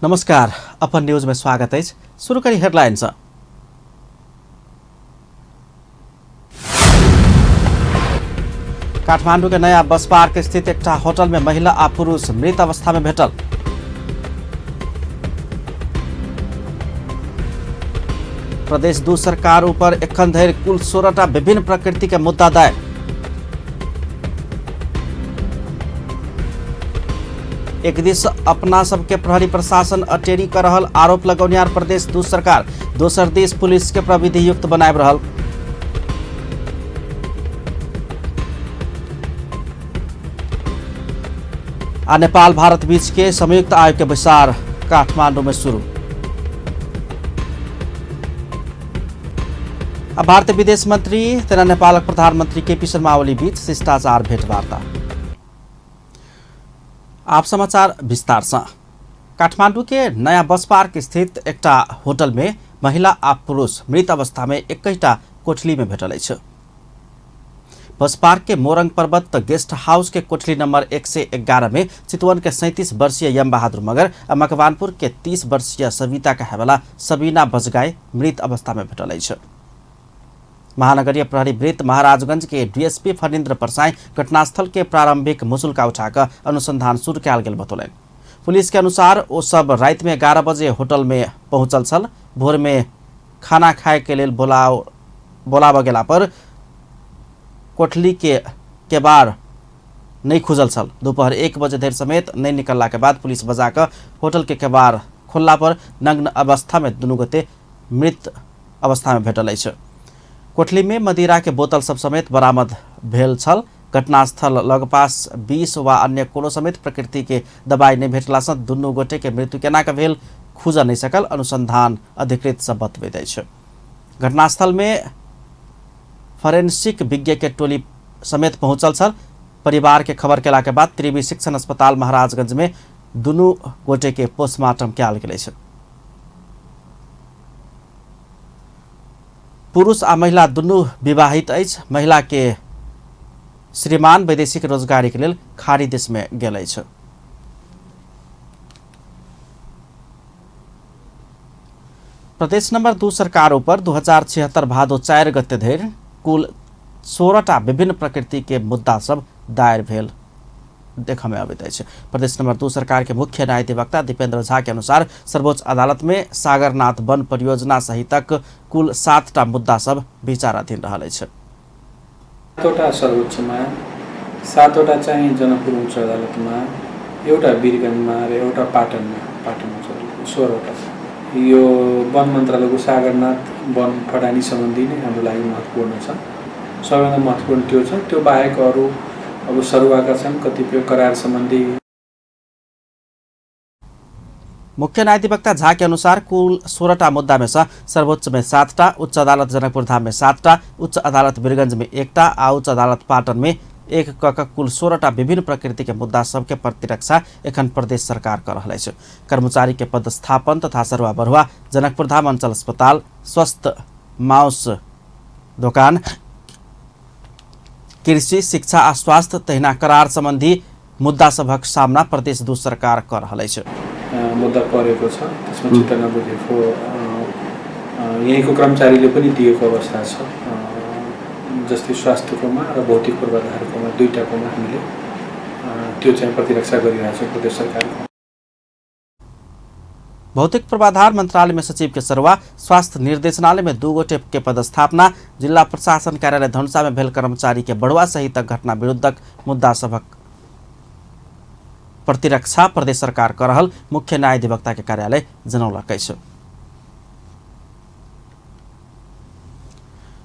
नमस्कार, अपन न्यूज में स्वागत है। शुरू करी हेडलाइंस। काठमाडौँ के नया बस पार्क स्थित एक होटल में महिला आ पुरुष मृत अवस्था में भेटल। प्रदेश 2 सरकार ऊपर एखन धरि कुल 16टा विभिन्न प्रकृति के मुद्दा दायर। एक दिस अपना सबके प्रहरी प्रशासन अटेरी कर रहल आरोप लगौनियार प्रदेश 2 सरकार, दोसर दिस पुलिस के प्रविधि युक्त बनाए रहल। आ नेपाल भारत बीच के संयुक्त आयोग के बैसार काठमांडू में शुरू। भारतीय विदेश मंत्री तथा नेपाल प्रधानमंत्री केपी शर्मा ओली बीच शिष्टाचार भेंटवार्ता। आप समाचार विस्तार से। काठमांडू के नया बस पार्क स्थित एक होटल में महिला आ पुरुष मृत अवस्था में एकैटा कोठली में भेटल अछि। बस पार्क के मोरंग पर्वत गेस्ट हाउस के कोठली नंबर 111 में चितवन के 37 वर्षीय यम बहादुर मगर और मकवानपुर के 30 वर्षीय सविता कहेवाला सबीना बजगाई मृत अवस्था में भेटल अछि। महानगरीय प्रहरी वृत्त महाराजगंज के डीएसपी फणीन्द्र परसाई घटनास्थल के प्रारंभिक मुचुल्का उठाकर अनुसंधान शुरू कयल गेल बतौलन। पुलिस के अनुसार वो सब रात में 11 बजे होटल में पहुंचल छल। भोर में खाना खाए के लिए बोलाब गेला पर कोठली के केबाड़ नहीं खुजल छल। दोपहर 1 बजे देर समेत नहीं निकलला के बाद पुलिस बजाकर होटल के केबाड़ खोलला पर नग्न अवस्था में दुनू गोटे मृत अवस्था में भेटल अछि। कोठली में मदिरा के बोतल सब समेत बरामद भेल छल। घटनास्थल लगपास 20 वा अन्य कोनो समेत प्रकृति के दवाई नहीं भेटला से दुनू गोटे के मृत्यु केना के भेल खुज नहीं सकल अनुसंधान अधिकृत सब बतबैत अछि। घटनास्थल में फॉरेंसिक विज्ञ के टोली समेत पहुंचल छल। परिवार के खबर केला के बाद त्रिवी शिक्षण अस्पताल महाराजगंज में दुनू गोटे के पोस्टमार्टम कयल गेल अछि। पुरुष आ महिला दुनू विवाहित अछि। महिला के श्रीमान वैदेशिक रोजगारी के लिए खाड़ी देश में गेल अछि। प्रदेश नंबर 2 सरकार ऊपर 2076 भादो 4 गते धरि कुल 16टा विभिन्न प्रकृति के मुद्दा सब दायर भेल देखा में आबैत अछि। प्रदेश नंबर 2 सरकार के मुख्य न्यायाधिवक्ता दीपेंद्र झा के अनुसार सर्वोच्च अदालत में सागरनाथ वन परियोजना सहितक कुल 7टा मुद्दा सब विचाराधीन रहल अछि। 7वटा सर्वोच्चमा, 7वटा चाहिँ जनकपुर उच्च अदालतमा, एउटा वीरगञ्जमा र एउटा पाटन उच्च अदालतमा 16वटा। यो वन मन्त्रालयको सागरनाथ वन फडानी सम्बन्धी नै हाम्रो लागि महत्त्वपूर्ण छ। सबैभन्दा महत्त्वपूर्ण त्यो छ। त्यो बाहेक अरू अब सरुवाका छन् कतिपय करार सम्बन्धी। मुख्य न्यायाधिवक्ता झा के अनुसार कुल 16टा मुद्दा में से सर्वोच्च में 7टा, उच्च अदालत जनकपुर धाम में 7टा, उच्च अदालत वीरगंज में 1टा आ उच्च अदालत पाटन में 1 कुल 16टा विभिन्न प्रकृति के मुद्दा सबके प्रतिरक्षा एखन प्रदेश सरकार कर रहल अछि। कर्मचारी के पदस्थापन तथा सरुआ बढ़ुआ, जनकपुर धाम अंचल अस्पताल, स्वस्थ माउस दोकान, कृषि, शिक्षा आ स्वास्थ्य तहिना करार सम्बन्धी मुद्दा सबक सामना प्रदेश 2 सरकार कर रहल अछि। मुद्दा परेको छ, त्यसमा चित्त नबुझेको यहीँको कर्मचारीले पनि दिएको अवस्था छ। जस्तै स्वास्थ्यकोमा र भौतिक पूर्वाधारकोमा दुईटाकोमा हामीले त्यो चाहिँ प्रतिरक्षा गरिरहेको छ प्रदेश सरकारको। भौतिक पूर्वाधार मंत्रालय में सचिव के सरुआ, स्वास्थ्य निर्देशनालय में 2 गोटे के पदस्थापना, जिला प्रशासन कार्यालय धनुषा में भेल कर्मचारी के बढ़ुआ सहित घटना विरुद्धक मुद्दा सबक प्रतिरक्षा प्रदेश सरकार कर रहल मुख्य न्यायाधिवक्ता के कार्यालय जनौलक अछि।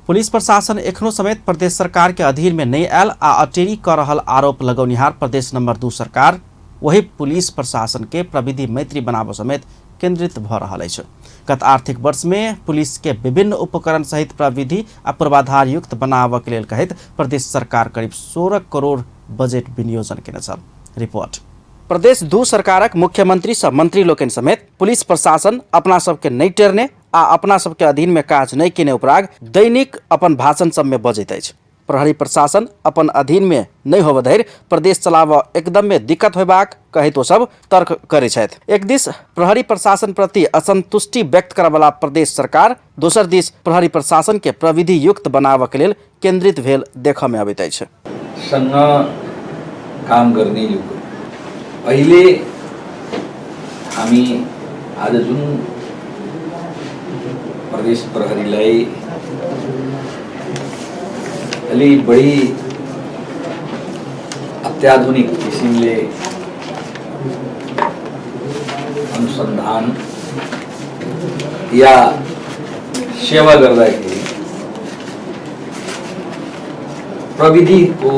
पुलिस प्रशासन एखनो समेत प्रदेश सरकार के अधीन में नहीं आयल आ अटेरी कर रहल आरोप लगौनिहार प्रदेश नंबर 2 सरकार वही पुलिस प्रशासन के प्रविधि मैत्री बनाबो समेत केंद्रित भ रहल अछि। गत आर्थिक वर्ष में पुलिस के विभिन्न उपकरण सहित प्रविधि आ पूर्वाधार युक्त बनाबऽ के लेल कहैत प्रदेश सरकार करीब 16 करोड़ बजेट विनियोजन केने छल। रिपोर्ट। प्रदेश 2 सरकारक मुख्यमंत्री सब मंत्री लोकनि समेत पुलिस प्रशासन अपना सबके नहीं टेरने आ अपना सबके अधीन में काज नहीं केने उपराग दैनिक अपन भाषण सब में बजैत अछि। प्रहरी प्रशासन अपन अधीन में नहीं होब धरि प्रदेश चलाब एकदम में दिक्कत होबाक कहितो सब तर्क करै छथि। एक दिस प्रहरी प्रशासन प्रति असंतुष्टि व्यक्त करयवला प्रदेश सरकार दोसर दिस प्रहरी प्रशासन के प्रविधि युक्त बनाबऽ के लेल केंद्रित भेल देखऽ में अबैत अछि। सँग काम गर्ने युग अहिले हामी आज जुन प्रदेश प्रहरीलाई अलि बढी अत्याधुनिक किसिमले अनुसन्धान या सेवा गर्दाखेरि प्रविधिको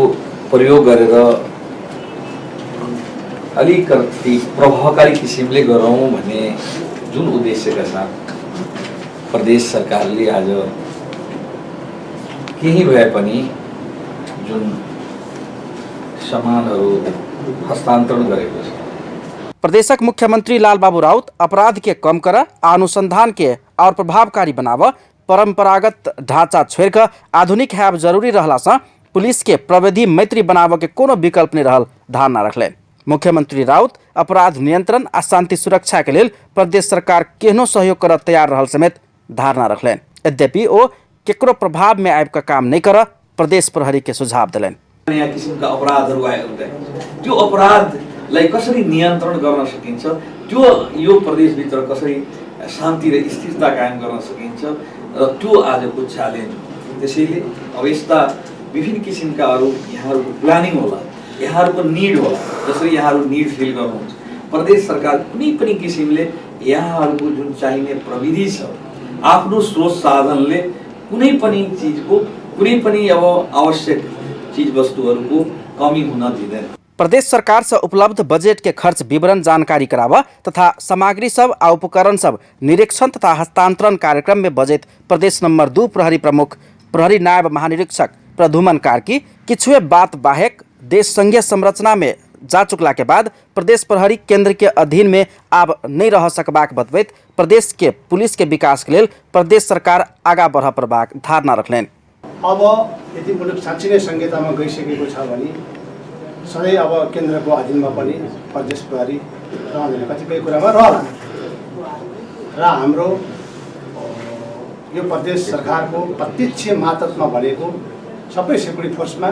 प्रयोग गरेर अलिकति प्रभावकारी किसिमले गरौँ भन्ने जुन उद्देश्यका साथ प्रदेश सरकारले आज केही भए पनि जुन सामानहरू हस्तान्तरण गरेको छ। प्रदेशक मुख्यमंत्री लालबाबू राउत अपराध के कम कर अनुसंधान के और प्रभावकारी बनाव परंपरागत ढांचा छोड़ कर आधुनिक हैब जरूरी रहला से पुलिस के प्रविधि मैत्री बनाव के कोनो विकल्प नहीं रहल धारणा रखले। मुख्यमंत्री राउत अपराध नियंत्रण आ शांति सुरक्षा के लिए प्रदेश सरकार केहनो सहयोग कर तैयार रहल समेत धारणा रखले। यद्यपि ओ केकरो प्रभाव में आबि काम नहीं कर प्रदेश प्रहरी के सुझाव दिलेन। नयाँ किसिमका अपराधहरू आए त्यो अपराधलाई कसरी नियन्त्रण गर्न सकिन्छ, त्यो यो प्रदेशभित्र कसरी शान्ति र स्थिरता कायम गर्न सकिन्छ र त्यो आजको च्यालेन्ज हो। त्यसैले अब यस्ता विभिन्न किसिमका यहाँहरूको प्लानिङ होला, यहाँहरूको निड होला, जसरी यहाँहरू निड फिल गर्नुहुन्छ। प्रदेश सरकार कुनै पनि किसिमले यहाँहरूको जुन चाहिने प्रविधि छ आफ्नो स्रोत साधनले कुनै पनि चिजको कुनै पनि अब आवश्यक चीज वस्तुहरूको कमी हुन दिँदैन। प्रदेश सरकार से उपलब्ध बजेट के खर्च विवरण जानकारी करावा तथा सामग्री सब आ उपकरण सब निरीक्षण तथा हस्तांतरण कार्यक्रम में बजेट प्रदेश नंबर 2 प्रहरी प्रमुख प्रहरी नायब महानिरीक्षक प्रधुमन कार्की किछुए बात बाहेक देश संघीय संरचना में जा चुकला के बाद प्रदेश प्रहरी केंद्र के अधीन में आब नहीं रह सकबाक बतबैत प्रदेश के पुलिस के विकास के लिए प्रदेश सरकार आगा बढ़ पड़बाक धारणा रखलेन। अब यदि मुलुक साँच्चै नै संहितामा गइसकेको छ भने सधैँ अब केन्द्रको अधीनमा पनि प्रदेश प्रहरी रहँदैन, कतिपय कुरामा रहला र हाम्रो यो प्रदेश सरकारको प्रत्यक्ष मातहतमा भनेको सबै सिक्युरिटी फोर्समा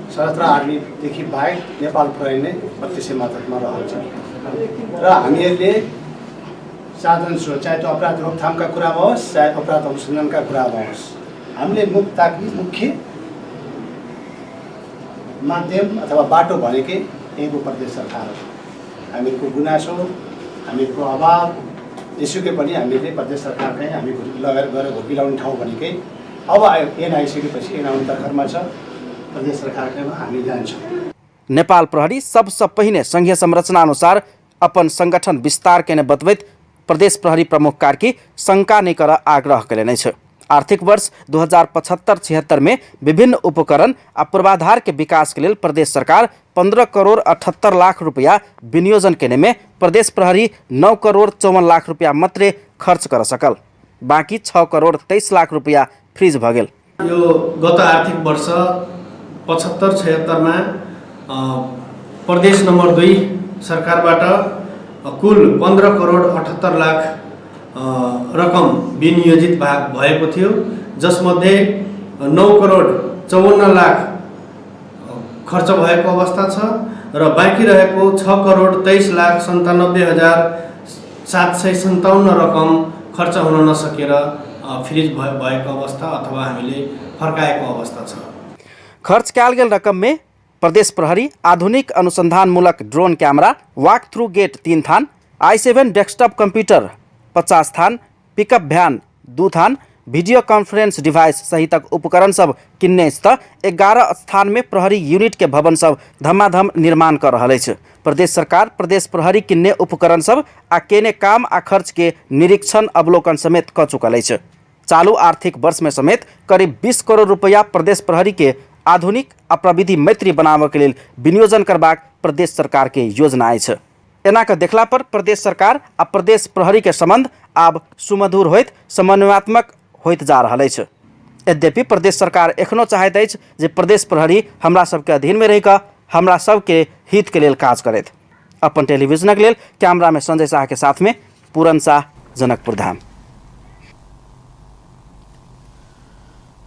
सशस्त्र आर्मीदेखि बाहेक नेपाल प्रहरी नै प्रत्यक्ष मातहतमा रहन्छ र हामीहरूले साधन स्रोत चाहे त्यो अपराध रोकथामका कुरामा होस् चाहे अपराध अनुसन्धानका कुरामा होस् हामीले मुख्य माध्यम अथवा बाटो भनेकै यहीँको प्रदेश सरकार हो। हामीहरूको गुनासो हामीहरूको अभाव यसुकै पनि हामीले प्रदेश सरकारकै हामी लगेर गएर घोकिलाउने ठाउँ भनेकै अब ऐन आइसकेपछि ऐन आउने तर्खरमा छ, प्रदेश सरकारकैमा हामी जान्छौँ। नेपाल प्रहरी सबसे पहिने संघीय संरचना अनुसार अपन संगठन विस्तार केने बतबैत प्रदेश प्रहरी प्रमुख कार्की शंका नहीं कर आग्रह कैले छ। आर्थिक वर्ष 2075-76 में विभिन्न उपकरण आ पूर्वाधार के विकास के लिए प्रदेश सरकार 15 करोड़ 78 लाख रुपया विनियोजन केने में प्रदेश प्रहरी 9 करोड़ 54 लाख रुपया मात्रै खर्च कर सकल, बाँकी 6 करोड़ 23 लाख रुपया फ्रीज भ गेल। यो गत आर्थिक वर्ष 75-76 में प्रदेश नंबर 2 सरकारबाट कुल 15 करोड़ 78 लाख रकम विनियोजित भएको थियो, जसमध्ये 9 करोड़ 54 लाख खर्च भएको अवस्था छ र बाँकी रहेको 6 करोड़ 23 लाख 97,757 रकम खर्च हुन नसकेर फ्रीज भएको अवस्था अथवा हामीले फर्काएको अवस्था छ। खर्च कयल गेल रकम में प्रदेश प्रहरी आधुनिक अनुसंधानमूलक drone camera, walk through gate 3 थान, i7 डेस्कटॉप कंप्यूटर 50 थान, पिकअप भ्यान 2 थान, वीडियो कॉन्फ्रेंस डिवाइस सहितक उपकरण सब किन्ने त 11 स्थान में प्रहरी यूनिट के भवन सब धमाधम निर्माण कर रहा है। प्रदेश सरकार प्रदेश प्रहरी किन्ने उपकरण सब आ केने काम आ खर्च के निरीक्षण अवलोकन समेत क चुकल है। चालू आर्थिक वर्ष में समेत करीब 20 करोड़ रुपया प्रदेश प्रहरी के आधुनिक आ प्रविधि मैत्री बनावे के लिए विनियोजन करबाक प्रदेश सरकार के योजना है। एना के देखला पर प्रदेश सरकार आ प्रदेश प्रहरी के संबंध आब सुमधुर होइत समन्वयात्मक होइत जा रहा है। यद्यपि प्रदेश सरकार एखनो चाहैत अछि जे प्रदेश प्रहरी हमरा सबके अधीनमे रहि कऽ हमरा सबके हितके लेल काज करथि। अपन टेलीविजनक लेल कैमरामे संजय शाह के साथ में पूरन शाह, जनकपुर धाम।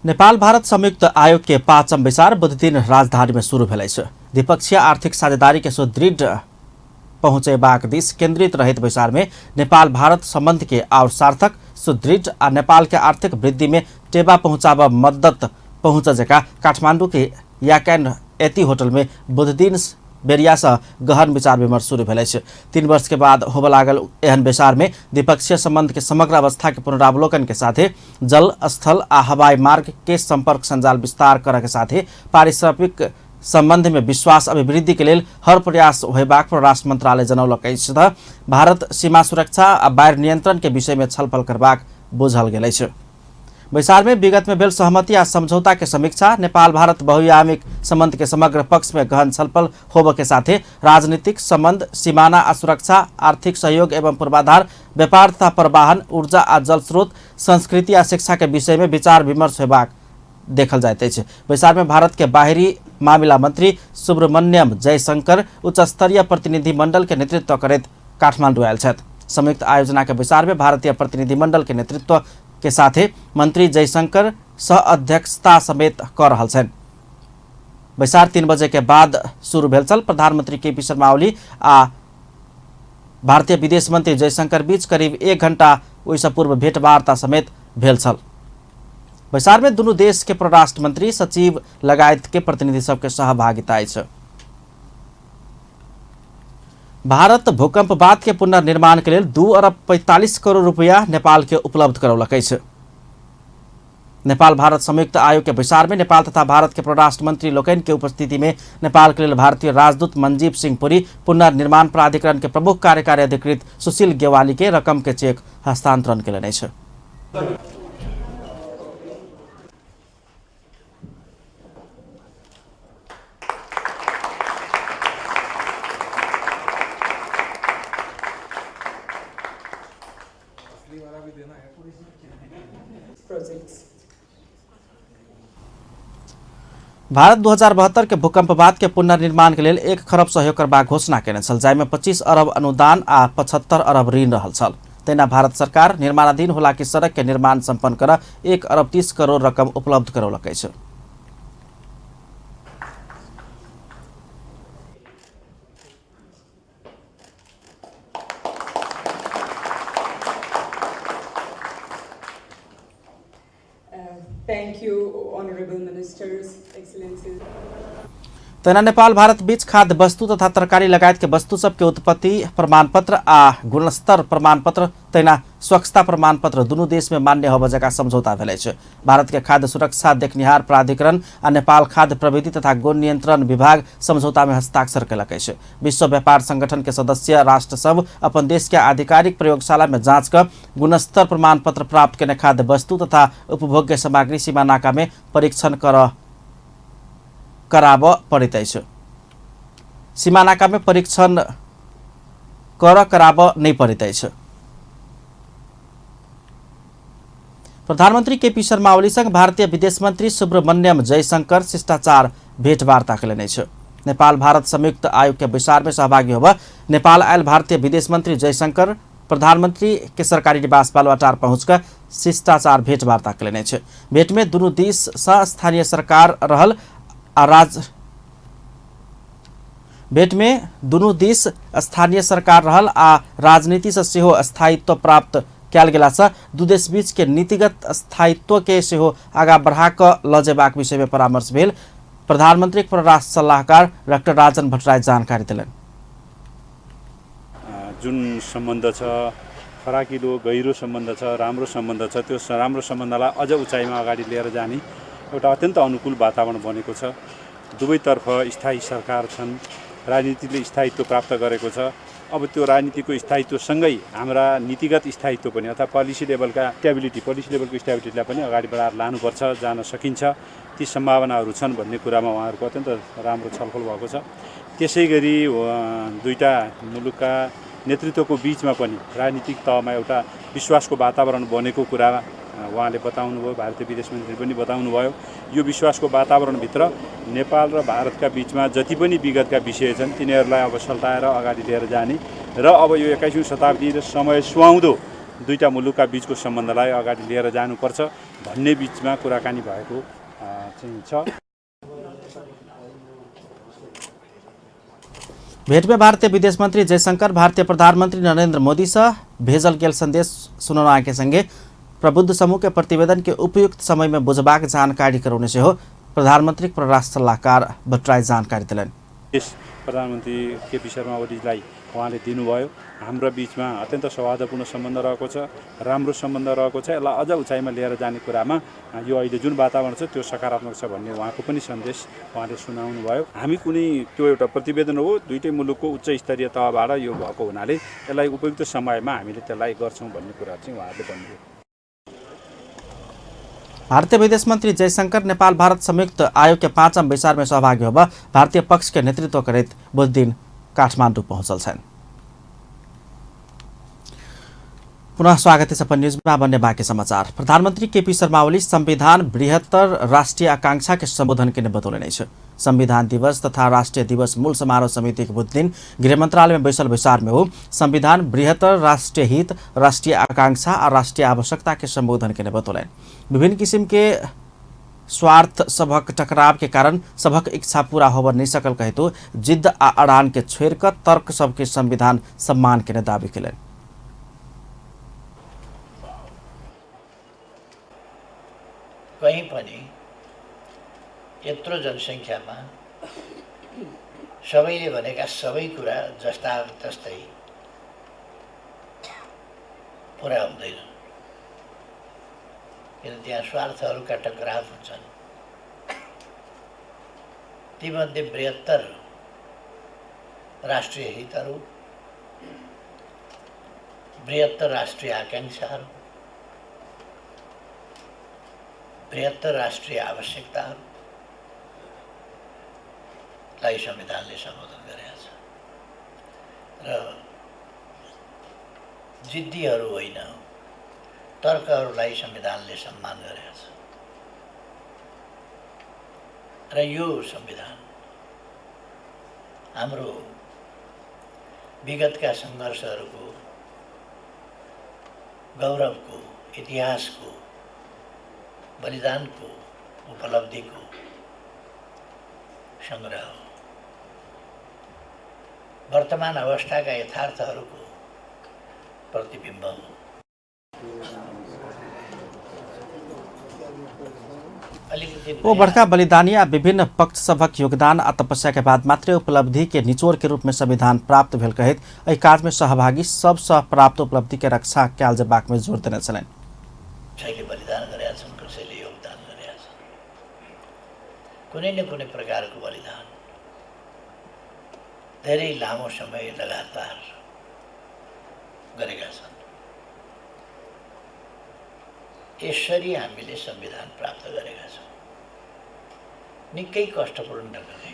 नेपाल भारत संयुक्त आयोग के 5म बैसार बुध दिन राजधानी में शुरू भेल अछि। द्विपक्षीय आर्थिक साझेदारी के सुदृढ़ पहुंचेबाक दिस केंद्रित रहित बैसार में नेपाल भारत संबंध के और सार्थक, सुदृढ़ आ नेपाल के आर्थिक वृद्धि में टेवा पहुंचाब मद्दत पहुंच जका काठमांडू के याकैन एती होटल में बुध दिन बेरिया से गहन विचार विमर्श शुरू भेल अछि। 3 वर्ष के बाद होब लागल एहन बैसार में द्विपक्षीय संबंध के समग्र अवस्था के पुनरावलोकन के साथे जल, स्थल आ हवाई मार्ग के संपर्क संजाल विस्तार करे के साथे पारिश्रमिक संबंध में विश्वास अभिवृद्धि के लेल हर प्रयास होयबाक परराष्ट्र मंत्रालय जनौलक अछि। भारत सीमा सुरक्षा आ बाढ़ नियंत्रण के विषय में छलफल करबाक बुझल गेल अछि। बैसार में विगत में भेल सहमति आ समझौता के समीक्षा, नेपाल भारत बहुआयामिक संबंध के समग्र पक्ष में गहन छलफल होब के साथे राजनीतिक संबंध, सीमाना आ सुरक्षा, आर्थिक सहयोग एवं पूर्वाधार, व्यापार तथा परिवहन, ऊर्जा आ जल स्रोत, संस्कृति आ शिक्षा के विषय में विचार विमर्श होयबाक देखल जाइत अछि। बैसार में भारत के बाहरी मामिला मंत्री सुब्रमण्यम जयशंकर उच्च स्तरीय प्रतिनिधि मंडल के नेतृत्व करैत काठमांडू आयल छथि। संयुक्त आयोजना के बैसार में भारतीय प्रतिनिधि मंडल के नेतृत्व के साथे मंत्री जयशंकर सह अध्यक्षता समेत कर रहल छन्। बैसार 3 बजे के बाद शुरू भेल छल। प्रधानमंत्री केपी शर्मा ओली आ भारतीय विदेश मंत्री जयशंकर बीच करीब 1 घंटा ओहिसँ पूर्व भेंटवार्ता समेत भेल छल। बैसार में दुनू देश के परराष्ट्र मंत्री, सचिव लगायत के प्रतिनिधि सबके सहभागिता अछि। भारत भूकंप बाद के पुनर्निर्माण के लिए 2 अरब 45 करोड़ रुपया नेपाल के उपलब्ध करौलक अछि। नेपाल भारत संयुक्त आयोग के बैसार में नेपाल तथा भारत के परराष्ट्र मंत्री लोकनि के उपस्थिति में नेपाल के लिए भारतीय राजदूत मनजीव सिंह पुरी, पुनर्निर्माण प्राधिकरण के प्रमुख कार्यकारी अधिकृत सुशील गेवाली के रकम के चेक हस्तांतरण केलनि अछि। भारत 2072 के भूकंप बाद के पुनर्निर्माण के लिए 1 खरब सहयोग करबाक घोषणा केने छल, जाहिमे 25 अरब अनुदान आ 75 अरब ऋण रहल छल। तहिना भारत सरकार निर्माणाधीन होला की सड़क के निर्माण संपन्न कर 1 अरब 30 करोड़ रकम उपलब्ध करौलक अछि। Thank you, honorable ministers, excellencies. तहिना नेपाल भारत बीच खाद्य वस्तु तथा तरकारी लगायत के वस्तु सबके उत्पत्ति प्रमाण पत्र आ गुणस्तर प्रमाण पत्र तहिना स्वच्छता प्रमाण पत्र दुनू देश में मान्य होब जका समझौता भेल अछि। भारत के खाद्य सुरक्षा देखनिहार प्राधिकरण आ नेपाल खाद्य प्रविधि तथा गुण नियंत्रण विभाग समझौता में हस्ताक्षर कयलक अछि। विश्व व्यापार संगठन के सदस्य राष्ट्र सब अपन देश के आधिकारिक प्रयोगशाला में जांच कर गुणस्तर प्रमाण पत्र प्राप्त करने खाद्य वस्तु तथा उपभोग्य सामग्री सीमा नाका में परीक्षण कराब पड़ैत अछि। सीमा नाका में परीक्षण कराब नहीं पड़ैत अछि। प्रधानमंत्री केपी शर्मा ओली संग भारतीय विदेश मंत्री सुब्रमण्यम जयशंकर शिष्टाचार भेंटवार्ता केलनि अछि। नेपाल भारत संयुक्त आयोग के बैसार में सहभागी होब नेपाल आयल भारतीय विदेश मंत्री जयशंकर प्रधानमंत्री के सरकारी निवास बालुवाटार पहुंचकर शिष्टाचार भेंटवार्ता केलनि अछि। भेंट में दुनू देश सह स्थानीय सरकार रहल भेंट में दुनू देश स्थानीय सरकार रहल आ राजनीति से सेहो स्थायित्व प्राप्त कयल गेला से दू देश बीच के नीतिगत स्थायित्व के सेहो आगा बढ़ा क ल जेबाक विषय में परामर्श भेल। प्रधानमंत्री परराष्ट्र सल्लाहकार डाक्टर राजन भट्टराई जानकारी दिलनि। जुन सम्बन्ध छ, फराकिलो गहिरो सम्बन्ध छ, राम्रो सम्बन्ध छ, त्यो राम्रो सम्बन्धलाई अझ उचाइमा अगाडि लिएर जाने एउटा अत्यन्त अनुकूल वातावरण बनेको छ। दुवैतर्फ स्थायी सरकार छन्, राजनीतिले स्थायित्व प्राप्त गरेको छ। अब त्यो राजनीतिको स्थायित्वसँगै हाम्रा नीतिगत स्थायित्व पनि अथवा पोलिसी लेभलको स्टेबिलिटीलाई पनि अगाडि बढाएर लानुपर्छ, जान सकिन्छ, ती सम्भावनाहरू छन् भन्ने कुरामा उहाँहरूको अत्यन्त राम्रो छलफल भएको छ। त्यसैगरी दुईटा मुलुकका नेतृत्वको बीचमा पनि राजनीतिक तहमा एउटा विश्वासको वातावरण बनेको कुरा उहाँले बताउनुभयो, भारतीय विदेश मन्त्रीले पनि बताउनुभयो। यो विश्वासको वातावरणभित्र नेपाल र भारतका बिचमा जति पनि विगतका विषय छन् तिनीहरूलाई अब सल्टाएर अगाडि लिएर जाने र अब यो 21औँ शताब्दी र समय सुहाउँदो दुईटा मुलुकका बिचको सम्बन्धलाई अगाडि लिएर जानुपर्छ भन्ने बिचमा कुराकानी भएको चाहिँ छ। भेट में भारतीय विदेश मंत्री जयशंकर भारतीय प्रधानमंत्री नरेंद्र मोदी से भेजल गेल संदेश सुनना के संगे प्रबुद्ध समूह के प्रतिवेदन के उपयुक्त समय में बुझबाक जानकारी कराउने से हो प्रधानमंत्री परराष्ट्र सल्लाहकार भट्टराई जानकारी दिलन्। प्रधानमन्त्री केपी शर्मा ओलीलाई उहाँले दिनुभयो। हाम्रो बिचमा अत्यन्त सौहार्दपूर्ण सम्बन्ध रहेको छ, राम्रो सम्बन्ध रहेको छ। यसलाई अझ उचाइमा लिएर जाने कुरामा यो अहिले जुन वातावरण छ त्यो सकारात्मक छ भन्ने उहाँको पनि सन्देश उहाँले सुनाउनु भयो। हामी कुनै त्यो एउटा प्रतिवेदन हो, दुईटै मुलुकको उच्च स्तरीय तहबाट यो भएको हुनाले यसलाई उपयुक्त समयमा हामीले त्यसलाई गर्छौँ भन्ने कुरा चाहिँ उहाँले भन्नुभयो। भारतीय विदेश मंत्री जयशंकर नेपाल भारत संयुक्त आयोग के 5वां बैसार में सहभागी होगा भारतीय पक्ष के नेतृत्व करत बुध दिन काठमाडौँ पहुंचल छन्। पुनः स्वागत है सपन न्यूज में। बनने बाकी समाचार। प्रधानमंत्री केपी शर्मा ओली संविधान बृहत्तर राष्ट्रीय आकांक्षा के संबोधन के बतौले नहीं है। संविधान दिवस तथा राष्ट्रीय दिवस मूल समारोह समिति के बुध दिन गृह मंत्रालय में बैसल विचार में हो संविधान बृहत्तर राष्ट्रीय हित, राष्ट्रीय आकांक्षा और राष्ट्रीय आवश्यकता के संबोधन के बतौले। विभिन्न किसिम के स्वार्थ सबक टकराव के कारण सबक इच्छा पूरा होबर नहीं सकल कहे तो जिद्द आ अड़ान के छोड़ कर तर्क सबके संविधान सम्मान के दावी कलन। कहीं पनि यत्रो जनसङ्ख्यामा सबैले भनेका सबै कुरा जस्ता तस्तै पुरा हुँदैन, किन त्यहाँ स्वार्थहरूका टकराव हुन्छन्। तीमध्ये बृहत्तर राष्ट्रिय हितहरू, बृहत्तर राष्ट्रिय आकांक्षाहरू, बृहत्तर राष्ट्रिय आवश्यकताहरूलाई संविधानले सम्बोधन गरेको छ र जिद्दीहरू होइन, तर्कहरूलाई संविधानले सम्मान गरेको छ र यो संविधान हाम्रो विगतका सङ्घर्षहरूको, गौरवको, इतिहासको, बलिदानको, उपलब्धिको संग्रह हो। वर्तमान अवस्थाका यथार्थहरूको प्रतिबिम्ब हो। वो बड़का बलिदानी आ विभिन्न पक्ष सभक योगदान आ तपस्या के बाद मात्र उपलब्धि के निचोड़ के रूप में संविधान प्राप्त भेल कहित एहि काज में सहभागी सब प्राप्त उपलब्धि के रक्षा कयल जेबाक में जोर देने छलनि। कसैले बलिदान गरेका छन्, कसैले योगदान गरेका छन्, कुनै न कुनै प्रकारको बलिदान धेरै लामो समय लगातार गरेका छन्। यसरी हामीले संविधान प्राप्त गरेका छौँ, निकै कष्टपूर्ण ढङ्गले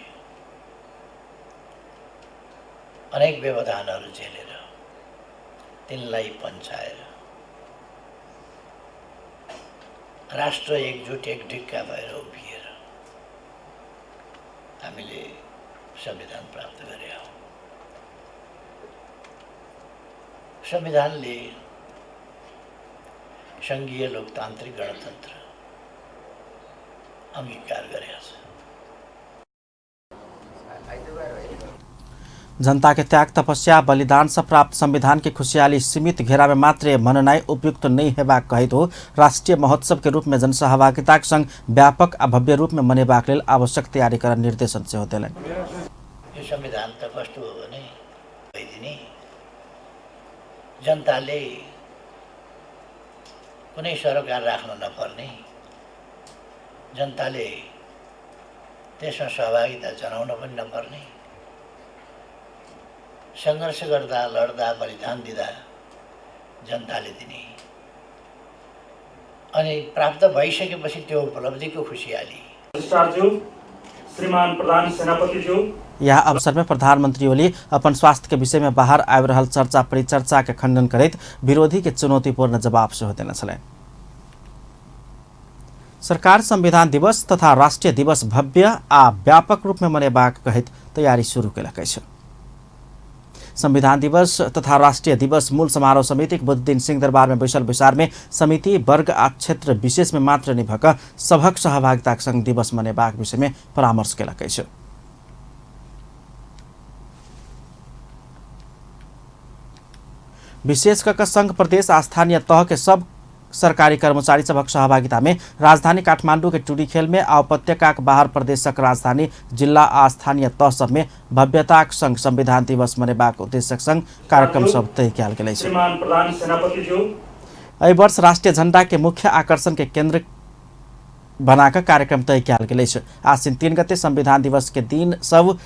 अनेक व्यवधानहरू झेलेर तिनलाई पन्छाएर राष्ट्र एकजुट एक ढिक्का भएर उभिएर हामीले संविधान प्राप्त गरे हौँ। संविधानले संघीय लोकतान्त्रिक गणतन्त्र अंगीकार गरेको छ। जनता के त्याग, तपस्या, बलिदान से प्राप्त संविधान की खुशहाली सीमित घेरा में मात्र मननाई उपयुक्त नहीं हेबाक कहित हो राष्ट्रीय महोत्सव के रूप में जनसहभागिता संग व्यापक आ भव्य रूप में मनेबाक लेल आवश्यक तैयारी कर निर्देशन से होते। यो संविधान त कस्तो हो भने भइदिने जनताले कुनै सरकार राख्न नपर्ने, जनताले त्यसमा सहभागिता जनाउन पनि नपर्ने, सङ्घर्ष गर्दा लड्दा बलिदान दिँदा जनताले दिने अनि प्राप्त भइसकेपछि त्यो उपलब्धिको खुसियाली। श्रीमान प्रधान सेनापतिज्यू, यह अवसर में प्रधानमंत्री ओली अपन स्वास्थ्य के विषय में बाहर आबि रहल चर्चा परिचर्चा के खंडन करैत विरोधी के चुनौतीपूर्ण जवाब से देने छलनि। सरकार संविधान दिवस तथा राष्ट्रिय दिवस भव्य आ व्यापक रूप में मनेबाक कहित तैयारी शुरू केलकै छ। संविधान दिवस तथा राष्ट्रिय दिवस मूल समारोह समिति बुधदिन सिंहदरबार में बैसल विचार में समिति वर्ग आ क्षेत्र विशेष में मात्र निभक सभक सहभागिता संग दिवस मनेबाक विषय में परामर्श केलकै छ। विशेष करके संघ प्रदेश आ स्थानीय तह के सब सरकारी कर्मचारी सबक सहभागिता में राजधानी काठमांडू के टुरीखेल में आ उपत्यका बाहर प्रदेशक राजधानी जिला आ स्थानीय तह सब में भव्यताक संग संविधान दिवस मनेबाक उद्देश्यक संग कार्यक्रम सब तय कयल गेल अछि। एहि वर्ष राष्ट्रीय झंडा के मुख्य आकर्षण के केंद्र बनाकर कार्यक्रम तय कयल गेल अछि। आश्विन 3 गते संविधान दिवस के दिन सब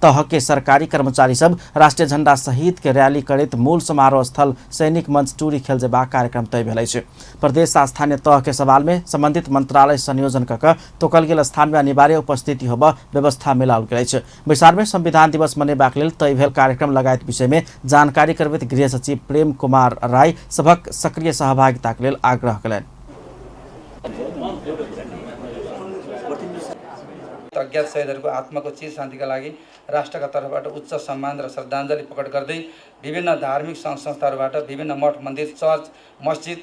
तह के सरकारी कर्मचारी सब राष्ट्रीय झंडा सहित के रैली करैत मूल समारोह स्थल सैनिक मंच टूरी खेल जेबाक कार्यक्रम तय भेल अछि। प्रदेश आ स्थानीय तह के सवाल में संबंधित मंत्रालय संयोजन कऽ तोकल गेल स्थान में अनिवार्य उपस्थिति होबा व्यवस्था मिलाओल गेल अछि। बैसार में संविधान दिवस मनेबाक लेल तय भेल कार्यक्रम लगायत विषय में जानकारी करबैत गृह सचिव प्रेम कुमार राय सबक सक्रिय सहभागिताक लेल आग्रह कयलनि। अज्ञात शहीदहरूको आत्माको चिर शान्तिका लागि राष्ट्रका तर्फबाट उच्च सम्मान र श्रद्धाञ्जली प्रकट गर्दै विभिन्न धार्मिक संस्थाहरूबाट विभिन्न मठ मन्दिर चर्च मस्जिद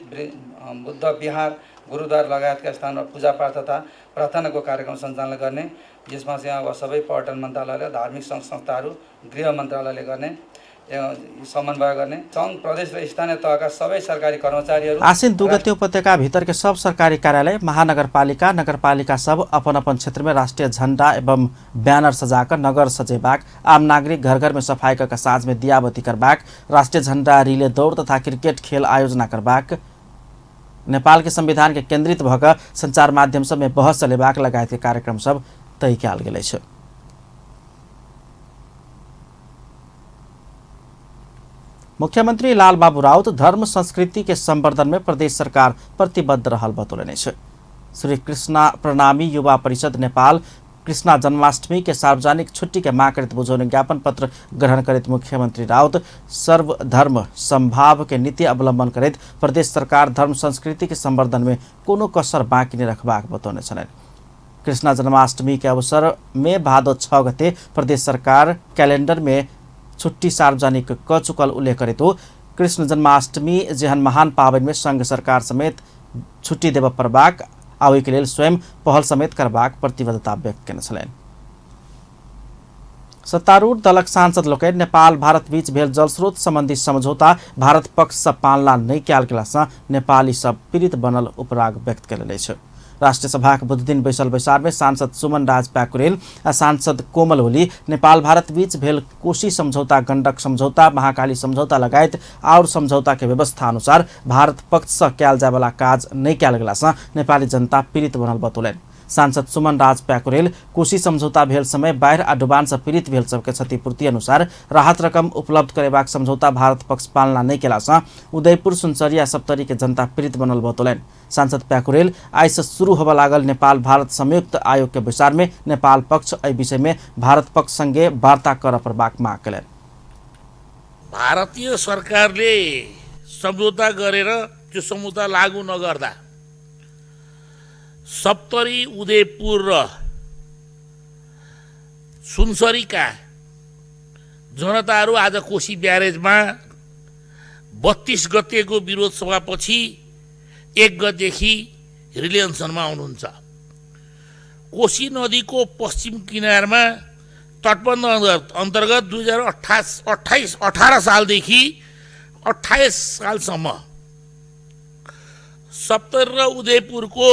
बुद्ध विहार गुरुद्वार लगायतका स्थानमा पूजापाठ तथा प्रार्थनाको कार्यक्रम सञ्चालन गर्ने, यसमा चाहिँ अब सबै पर्यटन मन्त्रालयले धार्मिक संस्थाहरू गृह मन्त्रालयले गर्ने समन्वय गर्ने सङ्घ प्रदेश र स्थानीय तहका सबै सरकारी कर्मचारीहरू। आश्विन 2 गते उपत्यका भीतर के सब सरकारी कार्यालय महानगरपालिका नगरपालिका सब अपन अपन क्षेत्र में राष्ट्रीय झंडा एवं बैनर सजाकर नगर सजेबाक, आम नागरिक घर घर में सफाई कर साँझ में दिया बत्ती करबाक, राष्ट्रीय झंडा रिले दौड़ तथा क्रिकेट खेल आयोजना करबाक, नेपाल के संविधान के केंद्रित भक संचार माध्यम सब में बहस चलेबाक लगायत के कार्यक्रम सब तय कयल गेल अछि। मुख्यमंत्री लालबाबू राउत धर्म संस्कृति के संवर्धन में प्रदेश सरकार प्रतिबद्ध रहल बतौलनि अछि। श्री कृष्णा प्रणामी युवा परिषद नेपाल कृष्णा जन्माष्टमी के सार्वजनिक छुट्टी के मांग करते बुझौने ज्ञापन पत्र ग्रहण करते मुख्यमंत्री राउत सर्वधर्म संभाव के नीति अवलंबन करते प्रदेश सरकार धर्म संस्कृति के संवर्धन में कोनो कसर बाँकी नहीं रखबाक बतौने छन्। कृष्णा जन्माष्टमी के अवसर में भादो 6 गते प्रदेश सरकार कैलेंडर में छुट्टी सार्वजनिक क चुकल उल्लेख करे तो कृष्ण जन्माष्टमी जेहन महान पावन में संघ सरकार समेत छुट्टी देव परबाक आ ओहि के लेल स्वयं पहल समेत करबाक प्रतिबद्धता व्यक्त केने छलनि। सत्तारूढ़ दलक सांसद लोकनि नेपाल भारत बीच भेल जलस्रोत संबंधी समझौता भारत पक्ष सँ पालना नहि कयल गेला सँ नेपाली सब पीड़ित बनल उपराग व्यक्त केलनि अछि। राष्ट्रिय सभा के बुधदिन बैसल बैसार में सांसद सुमन राज प्याकुरेल आ सांसद कोमल ओली नेपाल भारत बीच भेल कोशी समझौता, गंडक समझौता, महाकाली समझौता लगायत और समझौता के व्यवस्था अनुसार भारत पक्ष से कयल जाय वाला काज नहीं कयल गेला सँ नेपाली जनता पीड़ित बनल बतौलनि। सांसद सुमन राज प्याकुरेल कोशी समझौता भेल समय बाढ़ आ डुबान से पीड़ित भेल सबके क्षतिपूर्ति अनुसार राहत रकम उपलब्ध करेबाक समझौता भारत पक्ष पालना नहीं केला सँ उदयपुर सुनसरी आ सप्तरी के जनता पीड़ित बनल बतौलनि। सांसद प्याकुरेल आई से शुरू होबा लागल नेपाल भारत संयुक्त आयोग के विचार में नेपाल पक्ष एहि विषय में भारत पक्ष संगे वार्ता कर परबाक माग केलनि। भारतीय सरकारले सम्झौता गरेर त्यो सम्झौता लागू नगर्दा सप्तरी उदयपुर र सुनसरीका जनताहरू आज कोशी ब्यारेजमा 32 गतेको विरोध सभापछि 1 गतेदेखि रिलेन्सनमा आउनुहुन्छ। कोशी नदीको पश्चिम किनारमा तटबन्ध अन्तर्गत 2018 सालदेखि 28 सालसम्म सप्तरी र उदयपुरको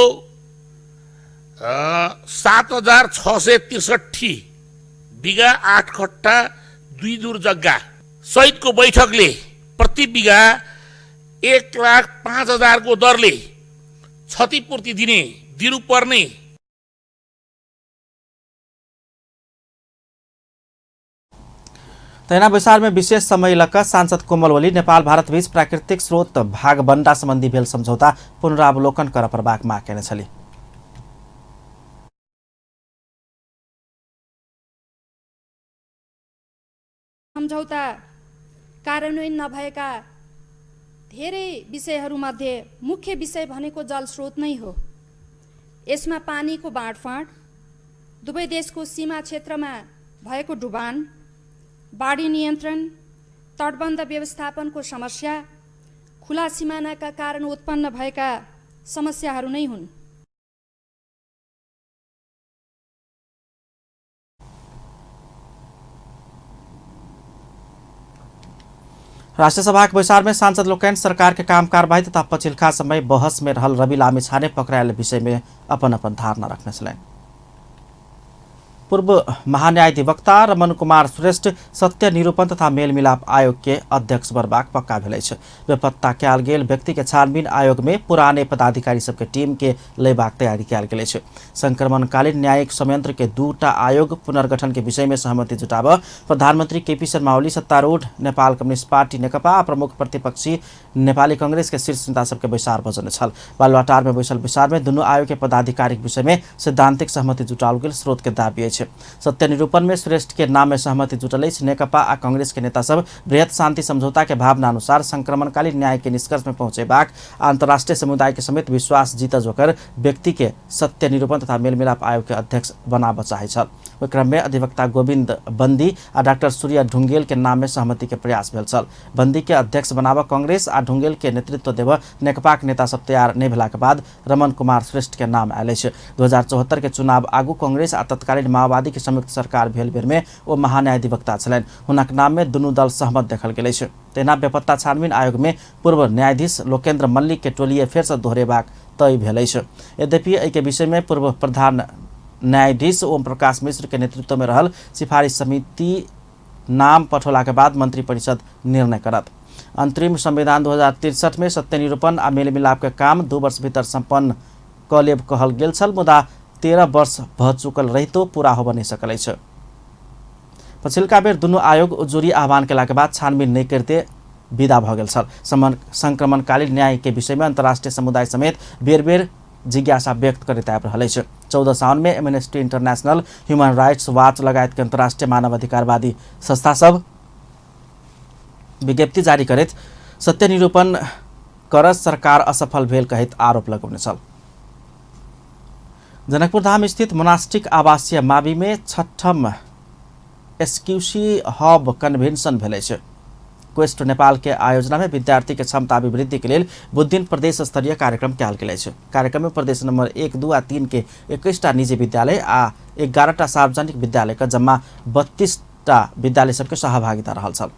7,663 बिघा 8 खट्टा 2 दूर जग्गा सहितको बैठकले प्रति बिघा 1,05,000 को दरले क्षतिपूर्ति दिनुपर्ने तैना बैसार में विशेष समय लकर सांसद कोमल ओली नेपाल भारत बीच प्राकृतिक स्रोत भागबण्डा संबंधी भेल समझौता पुनरावलोकन कर परबाक माग केने छली। सम्झौता कार्यान्वयन नभएका धेरै विषयहरूमध्ये मुख्य विषय भनेको जलस्रोत नै हो। यसमा पानीको बाँडफाँड, दुवै देशको सीमा क्षेत्रमा भएको डुबान, बाढी नियन्त्रण, तटबन्ध व्यवस्थापनको समस्या, खुला सिमानाका कारण उत्पन्न भएका समस्याहरू नै हुन्। राष्ट्रिय सभा के बैसार में सांसद लोग सरकार के काम कार्यवाही तथा पछिल्का समय बहस में रहल रवि लामिछाने पकड़ायल विषय में अपन अपन धारणा रखने छलैन। पूर्व महान्यायाधिवक्ता रमन कुमार श्रेष्ठ सत्य निरूपण तथा मेलमिलाप आयोग के अध्यक्ष बनबाक पक्का भेलै छै। बेपत्ता कयल गेल व्यक्ति के छानबीन आयोग में पुराने पदाधिकारी सबके टीम के लेबाक तैयारी कयल गेल छै। संक्रमणकालीन न्यायिक संयंत्र के 2टा आयोग पुनर्गठन के विषय में सहमति जुटाब प्रधानमंत्री केपी शर्मा ओली, सत्तारूढ़ नेपाल कम्युनिस्ट पार्टी नेकपा आ प्रमुख प्रतिपक्षी नेपाली कांग्रेस के शीर्ष नेता सबके बैसार बजने छल। बालुवाटार में बैसल बैसार में दुनू आयोग के पदाधिकारी विषय में सैद्धांतिक सहमति जुटाओल गेल स्रोत के दाबी अछि। सत्य निरूपण में श्रेष्ठ के नाम में सहमति जुटल अछि। नेकपा आ कांग्रेस के नेता सब बृहत शांति समझौता के भावना अनुसार संक्रमणकालीन न्याय के निष्कर्ष में पहुंचेबाक अंतर्राष्ट्रीय समुदाय के समेत विश्वास जीत जोकर व्यक्ति के सत्य निरूपण तथा मेलमिलाप आयोग के अध्यक्ष बनाब चाहे छल। ओहि क्रम में अधिवक्ता गोविंद बंदी आ डॉक्टर सूर्य ढुंगेल के नाम में सहमति के प्रयास भेल छल। बंदी के अध्यक्ष बनाब कांग्रेस आ ढुंगेल के नेतृत्व देव नेकपा के नेता सब तैयार नहीं भेला के बाद रमन कुमार श्रेष्ठ के नाम आयल अछि। 2074 के चुनाव आगू कांग्रेस आ तत्कालीन माओवादी के संयुक्त सरकार भेल बेर में ओ महान्यायाधिवक्ता छलैन। हुनक नाम में दुनू दल सहमत देखल गेल अछि। तेना बेपत्ता छानबीन आयोग में पूर्व न्यायाधीश लोकेन्द्र मल्लिक के टोलिए फेर से दोहरेबाक तय भेल अछि। यद्यपि एहि के विषय में पूर्व प्रधान न्यायाधीश ओम प्रकाश मिश्र के नेतृत्व में रहल सिफारिश समिति नाम पठौला के बाद मंत्री परिषद निर्णय करत। अंतरिम संविधान 2063 में सत्य निरूपण आ मेलमिलाप के काम 2 वर्ष भीतर संपन्न क लेब कहल गेल छल, मुदा 13 वर्ष भ चुकल रहितो पूरा होब नहीं सकल अछि। पछिल्का बेर दुनू आयोग उजुरी आह्वान केला के बाद छानबीन नहीं करते विदा भ गेल छल। संक्रमणकालीन न्याय के विषय में अंतर्राष्ट्रीय समुदाय समेत बेर बेर जिज्ञासा व्यक्त करैत आबि रहल अछि। 14 साउन में amnesty international, human rights watch लगायत के अंतर्राष्ट्रीय मानवाधिकारवादी संस्था सब विज्ञप्ति जारी करैत सत्य निरूपण कर सरकार असफल भेल कहैत आरोप लगौने छल। जनकपुर धाम स्थित मोनास्टिक आवासीय मावि में 6ठम एसक्यूसी हब कन्वेंशन भेल छै। क्वेस्ट नेपाल के आयोजना में विद्यार्थी के क्षमता अभिवृद्धि के लिए बुध प्रदेश स्तरीय कार्यक्रम कयल गेल छै। कार्यक्रम में प्रदेश नंबर 1, 2 आ 3 के 21टा निजी विद्यालय आ 11टा सार्वजनिक विद्यालय का जम्मा 32टा विद्यालय सबके सहभागिता रहल छल।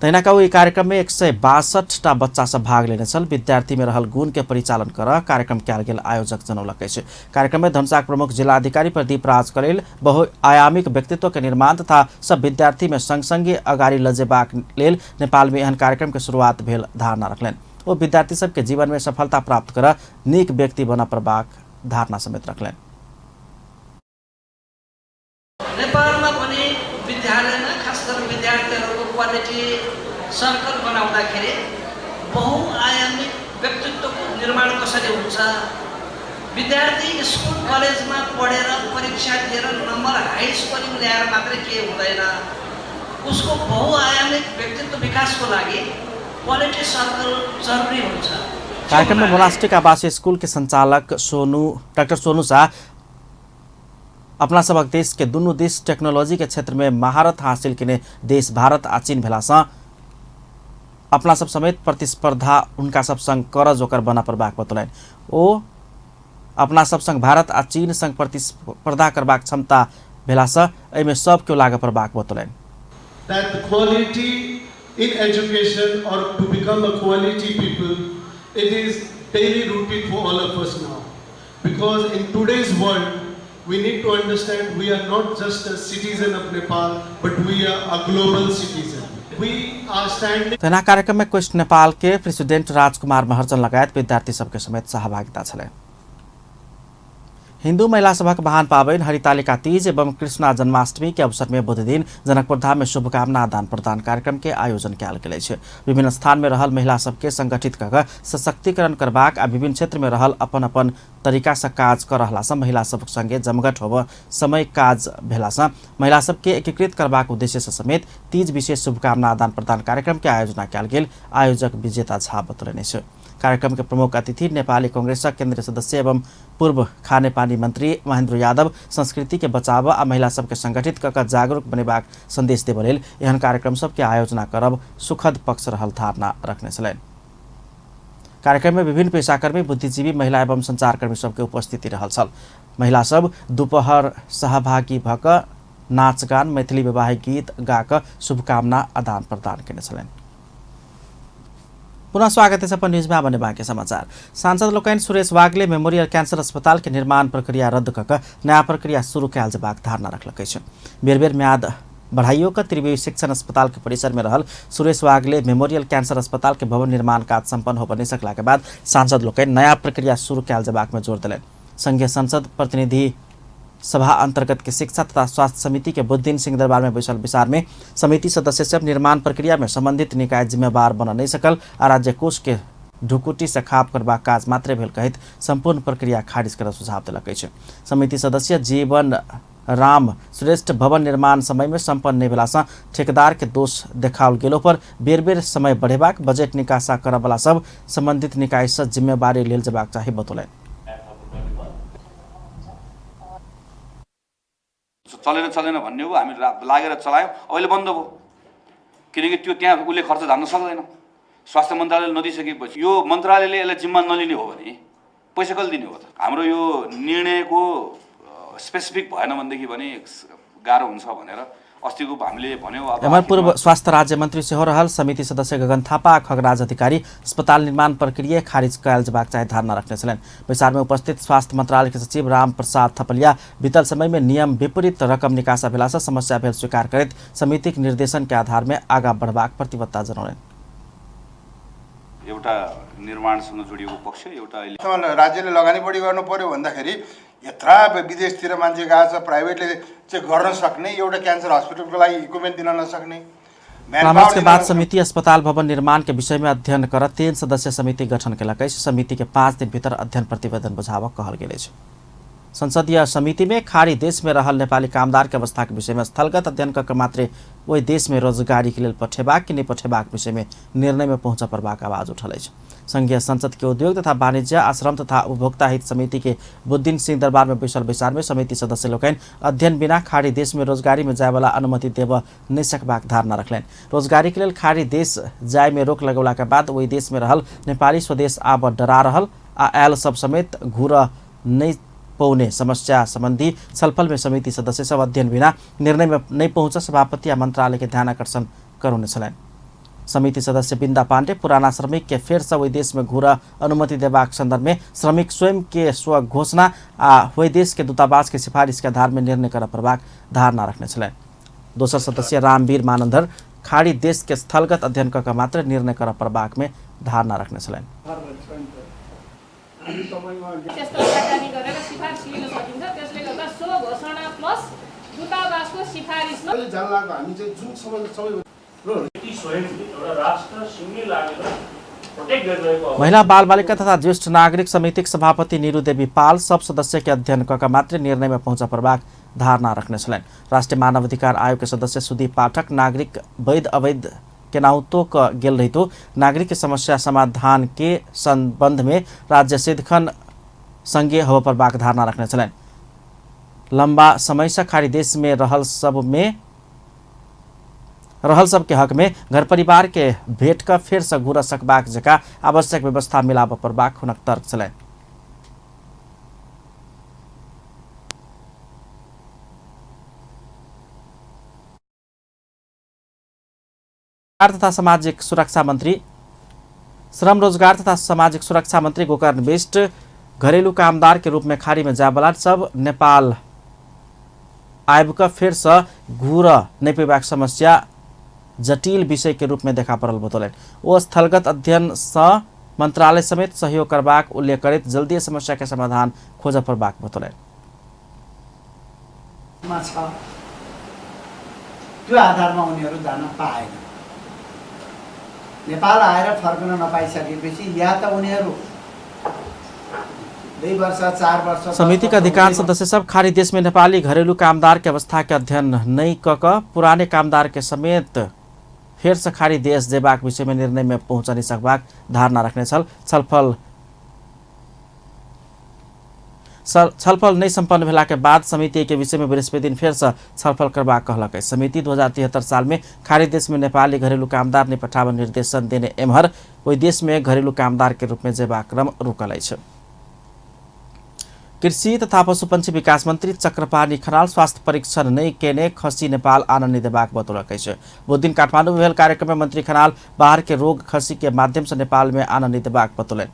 तहिना ओहि कार्यक्रम में 162टा बच्चा सब भाग लेने छल। विद्यार्थी में रहल गुण के परिचालन कर कार्यक्रम कयल गेल आयोजक जनौलक अछि। कार्यक्रम में धनुषाक प्रमुख जिलाधिकारी प्रदीप राज करेल बहुआयामिक व्यक्तित्व के निर्माण तथा सब विद्यार्थी में संगसंगे अगाडि लजेबाक लेल नेपाल में एहन कार्यक्रम के शुरुआत भेल धारणा रखलनि। ओ विद्यार्थी सबके जीवन में सफलता प्राप्त कर नीक व्यक्ति बन पड़बाक धारणा समेत रखलनि। नेपालमा पनि विद्यालयमा खास गरी विद्यार्थीहरूको क्वालिटी सर्कल बनाउँदाखेरि बहुआयामिक व्यक्तित्वको निर्माण कसरी हुन्छ, विद्यार्थी स्कुल कलेजमा पढेर परीक्षा दिएर नम्बर हाई स्कोरिङ ल्याएर मात्रै के हुँदैन, उसको बहुआयामिक व्यक्तित्व विकासको लागि क्वालिटी सर्कल जरुरी हुन्छ। कार्यक्रम में मोनास्टिक आवासीय स्कूल के संचालक डॉक्टर सोनू शाह अपना सबक देश के दुनू देश टेक्नोलॉजी के क्षेत्र में महारत हासिल किने देश भारत आ चीन भेला सँ अपना सब समेत प्रतिस्पर्धा उनका सब संग कर जोकर बना पड़बाक बतौलनि। ओ अपना सब संग भारत आ चीन संग प्रतिस्पर्धा करबाक क्षमता भेला सँ एहिमे सब केओ लागे पड़बाक बतौलनि। That the quality in education or to become a quality people, it is daily routine for all of us now. Because in today's world, we need to understand we are not just a citizen of Nepal, but we are a global citizen. We are standing. तेना कार्यक्रम में quest Nepal के president राजकुमार महर्जन लगायत विद्यार्थी सबके समेत सहभागिता छलै। हिंदू महिला सभा के महान पावन हरितालिका तीज एवं कृष्णा जन्माष्टमी के अवसर में बुध दिन जनकपुर धाम में शुभकामना आदान प्रदान कार्यक्रम के आयोजन कयल गेल छै। विभिन्न स्थान में रहल महिला सबके संगठित कऽ सशक्तिकरण करबाक आ विभिन्न क्षेत्र में रहल अपन अपन तरीका से काज कर रहला सँ महिला सब संगे जमघट होब समय काज भेला सँ महिला सबके एकीकृत करबाक उद्देश्य से समेत तीज विशेष शुभकामना आदान प्रदान कार्यक्रम के आयोजना कयल गेल आयोजक विजेता झा बतौलनि छै। कार्यक्रम के प्रमुख अतिथि नेपाली कांग्रेस केंद्रीय सदस्य एवं पूर्व खानेपानी मंत्री महेंद्र यादव संस्कृति के बचाव आ महिला सबके संगठित कऽ जागरूक बनेबाक संदेश देबऽ लेल एहन कार्यक्रम सबके आयोजना करब सुखद पक्ष रहल धारणा रखने छलनि। कार्यक्रम में विभिन्न पेशाकर्मी, बुद्धिजीवी, महिला एवं संचारकर्मी सबके उपस्थिति रहल छल। महिला सब दोपहर सहभागी भक नाचगान, मैथिली वैवाहिक गीत गाक शुभकामना आदान प्रदान केने छलनि। पुनः स्वागत है अपन न्यूज में बने बाँकी समाचार। सांसद लोकैन सुरेश वाग्ले मेमोरियल कैंसर अस्पताल के निर्माण प्रक्रिया रद्द कऽ नया प्रक्रिया शुरू कयल जेबाक धारणा रखलकै छै। बेर बेर म्याद बढ़ाइयो का त्रिवेणी शिक्षण अस्पताल के परिसर में रहल सुरेश वाग्ले मेमोरियल कैंसर अस्पताल के भवन निर्माण कार्य संपन्न हो बनी सकला के बाद सांसद लोकैन नया प्रक्रिया शुरू कयल जेबाक में जोर दिलनि। संघीय संसद प्रतिनिधि सभा अंतर्गत के शिक्षा तथा स्वास्थ्य समिति के बुध दिन सिंहदरबार में बैसल विचार में समिति सदस्य सब निर्माण प्रक्रिया में संबंधित निकाय जिम्मेवार बन नहीं सकल आ राज्य कोष के ढुकुटी से खाप करबाक काज मात्रे भेल कहित संपूर्ण प्रक्रिया खारिज कर सुझाव दिलकै छै। समिति सदस्य जीवन राम श्रेष्ठ भवन निर्माण समय में संपन्न नहीं भेला ठेकेदार के दोष देखाओल गेलो पर बेर बेर समय बढ़ेबाक, बजट निकासा करबला सब संबंधित निकाय से जिम्मेवारी लेल जेबाक चाही बतौलनि। चलेन भन्ने हो, हामी लागेर चलायौँ, अहिले बन्द भयो किनकि त्यो त्यहाँ उसले खर्च धान्न सक्दैन। स्वास्थ्य मन्त्रालयले नदिइसकेपछि यो मन्त्रालयले यसलाई जिम्मा नलिने हो भने पैसा कसले दिने हो त? हाम्रो यो निर्णयको स्पेसिफिक भएन भनेदेखि भने गाह्रो हुन्छ भनेर अस्तिको हामीले भन्यौँ। एमआर पूर्व स्वास्थ्य राज्य मंत्री सेहो रहल समिति सदस्य गगन थापा, खगराज अधिकारी अस्पताल निर्माण प्रक्रिया खारिज कयल जेबाक चाहे धारणा रखने छलनि। विचार में उपस्थित स्वास्थ्य मंत्रालय के सचिव राम प्रसाद थपलिया बीतल समय में नियम विपरीत रकम निकासा भेला से समस्या भेल स्वीकार करैत समितिक निर्देशन के आधार में आगा बढ़बाक प्रतिबद्धता जनाउलनि। एउटा निर्माणसँग जोडिएको पक्ष एउटा राज्यले लगानी बढी गर्नु पर्यो भन्दाखेरि यत्रा विदेशतिर मान्छे गएको छ, प्राइभेटले चाहिँ गर्न सक्ने एउटा क्यान्सर हस्पिटलको लागि इक्विपमेन्ट दिन नसक्ने। परामर्श के बाद समिति अस्पताल भवन निर्माण के विषय में अध्ययन कर 3 सदस्य समिति गठन केलकै। समिति के 5 दिन भीतर अध्ययन प्रतिवेदन बुझाव कहल गेल छै। संसदीय समिति में खाड़ी देश में रहल नेपाली कामदार के अवस्था के विषय में स्थलगत अध्ययन कर मात्रे वही देश में रोजगारी के लिए पठेबाक कि नहीं पठेबाक विषय में निर्णय में पहुंच परबाक आवाज उठल छै। संघीय संसद के उद्योग तथा वाणिज्य, आश्रम तथा उपभोक्ता हित समिति के बुध सिंहदरबार में बैसल विचार में समिति सदस्य लोकैन अध्ययन बिना खाड़ी देश में रोजगारी में जाए वाला अनुमति देव नहीं सकबाक धारणा रखलनि। रोजगारी के लिए खाड़ी देश जाए में रोक लगौला के बाद वही देश में रहल नेपाली स्वदेश आब डरा रहल आ आयल सब समेत घूर नहीं पौने समस्या संबंधी छलफल में समिति सदस्य सब अध्ययन बिना निर्णय में नहीं पहुंच सभापति या मंत्रालय के ध्यान आकर्षण करुने छलनि। समिति सदस्य बिंदा पांडे पुराना श्रमिक के फेर से वही देश में घूर अनुमति देबाक संदर्भ में श्रमिक स्वयं के स्व घोषणा आ वही देश के दूतावास के सिफारिश के आधार में निर्णय कर परबाक धारणा रखने छलनि। दोसर सदस्य रामवीर मानंदर खाड़ी देश के स्थलगत अध्ययन कर मात्र निर्णय कर परबाक में धारणा रखने छलनि। महिला बाल बालिका तथा ज्येष्ठ नागरिक समिति सभापति नीरू देवी पाल सब सदस्य के अध्ययन कर मात्र निर्णय में पहुंच परबाक धारणा रखने छलनि। राष्ट्रीय मानव अधिकार आयोग के सदस्य सुदीप पाठक नागरिक वैध अवैध के नाउतो गेल रहितो नागरिक के समस्या समाधान के संबंध में राज्य सदिखन संघीय हो परबाक धारणा रखने छलनि। लंबा समय से खाड़ी देश में रहल सब के हक में घर परिवार के भेट का फेर से घूर सकबाक जका आवश्यक व्यवस्था मिलाब परबाक हुनक तर्क छलनि। तथा सामाजिक सुरक्षा मंत्री श्रम रोजगार तथा सामाजिक सुरक्षा मंत्री गोकर्ण बिष्ट घरेलू कामदार के रूप में खाड़ी में जाबला सब नेपाल आयब का फिर से घूर नहीं पेबाक समस्या जटिल विषय के रूप में देखा पड़ल बतौलनि। वो स्थलगत अध्ययन से मंत्रालय समेत सहयोग करबाक उल्लेख करते जल्दी समस्या के समाधान खोज परबाक बतौलनि। त्यो आधारमा उनीहरू जान पाएन। नेपाल आएर फर्कन नपाइसकेपछि या त उनीहरू 2 वर्ष 4 वर्ष समिति का अधिकांश सदस्य सब खाड़ी देश में नेपाली घरेलू कामदार के अवस्था के अध्ययन नहीं कर पुराने कामदार के समेत फेर से खाड़ी देश जेबाक विषय में निर्णय में पहुंचनी सकबाक धारणा रखने छलफल नहीं संपन्न भेला के बाद समिति के विषय में बृहस्पति दिन फेर से छलफल करबाक कहलक। समिति 2073 साल में खाड़ी देश में नेपाली घरेलू कामदार नहीं पठाबन निर्देशन देने एम्हर वही देश में घरेलू कामदार के रूप में जेबाक क्रम रोकल छ। कृषि तथा पशुपक्षी विकास मंत्री चक्रपाणी खनाल स्वास्थ्य परीक्षण नहीं केने खसी नेपाल आनंद देबाक बतौलक छ। वो दिन काठमाडौँ में भेल कार्यक्रम में मंत्री खनाल बाहर के रोग खसी के माध्यम से नेपाल में आनंद देबाक बतौलन।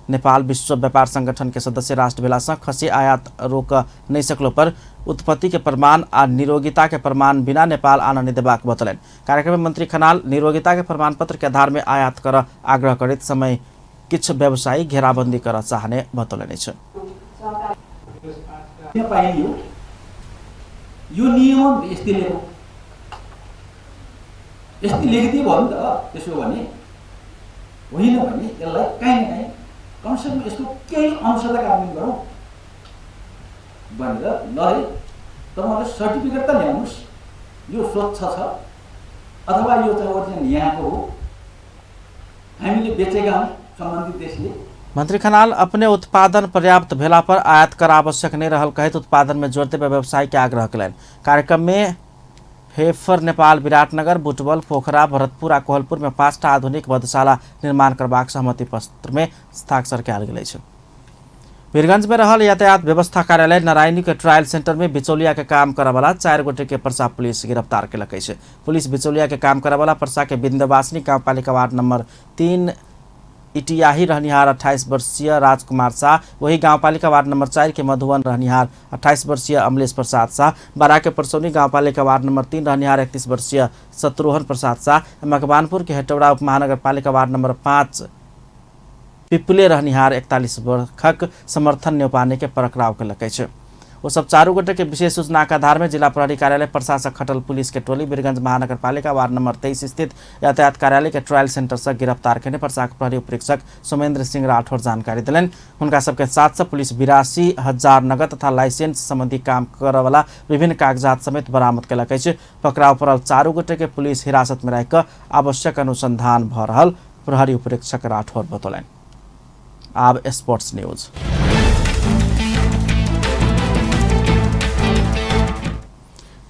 नेपाल विश्व व्यापार संगठन के सदस्य राष्ट्र भेला खसी आयात रोक नहीं सकलो पर उत्पत्ति के प्रमाण आ निरोगिता के प्रमाण बिना नेपाल आनंद देबाक बतौलन। कार्यक्रम में मंत्री खनाल निरोगिता के प्रमाण पत्र के आधार में आयात कर आग्रह करित समय किछ व्यवसायी घेराबंदी कर चाहने बतौलन छ। यो नियम यस्तै लेखो यस्तै लेखिदिए भयो नि त। त्यसो भने होइन भने यसलाई काहीँ न काहीँ कमसेकम यसको केही अंशलाई कार्यान्वयन गरौँ भनेर ल है तपाईँहरूले सर्टिफिकेट त ल्याउनुहोस् यो स्वच्छ छ अथवा यो चाहिँ ओरिजिनल यहाँको हो हामीले बेचेका हौँ सम्बन्धित देशले। मंत्री खनाल अपने उत्पादन पर्याप्त भेला पर आयात कर आवश्यक नहीं रहल कहित उत्पादन में जोड़ते हुए व्यवसाय के आग्रह कलन। कार्यक्रम में हेफर नेपाल विराटनगर बुटवल पोखरा भरतपुर आ कोहलपुर में 5टा आधुनिक मधुशाला निर्माण करबाक सहमति पत्र में हस्ताक्षर कयल गेल छ। वीरगंज में रहल यातायात व्यवस्था कार्यालय नारायणी के ट्रायल सेंटर में बिचौलिया के काम करे वाला 4 गोटे के पर्सा पुलिस गिरफ्तार केलक छै। पुलिस बिचौलिया के काम करे वाला पर्सा के विंध्यवासिनी गाउँपालिका वार्ड नंबर 3 इटियाही रहनिहार 28 वर्षीय राजकुमार शाह, वही गाउँपालिका वार्ड नंबर 4 के मधुवन रहनिहार 28 वर्षीय अमलेश प्रसाद शाह, बारा के परसौनी गाउँपालिका वार्ड नंबर 3 रहनिहार 31 वर्षीय शत्रुघ्न प्रसाद शाह, मकवानपुर के हेटौडा उपमहानगरपालिका वार्ड नंबर 5 पिपले रहनिहार 41 वर्षक समर्थन न्यौपाने के पकड़ाव केलक छै। वो सब 4 गोटे के विशेष सूचना के आधार में जिला प्रहरी कार्यालय प्रशासक खटल पुलिस के टोली वीरगंज महानगरपालिका वार्ड नंबर 23 स्थित यातायात कार्यालय के ट्रायल सेंटर से गिरफ्तार करने प्रशासक प्रहरी उपरीक्षक सोमेंद्र सिंह राठौर जानकारी दिलन। उनका सबके साथ से पुलिस 82,000 नगद तथा लाइसेंस संबंधी काम करे वाला विभिन्न कागजात समेत बरामद केलक छै। पकड़ाव पड़ल 4 गोटे के पुलिस हिरासत में रह आवश्यक अनुसंधान भ रहल प्रहरी उपरीक्षक राठौर बतौलन। अब स्पोर्ट्स न्यूज।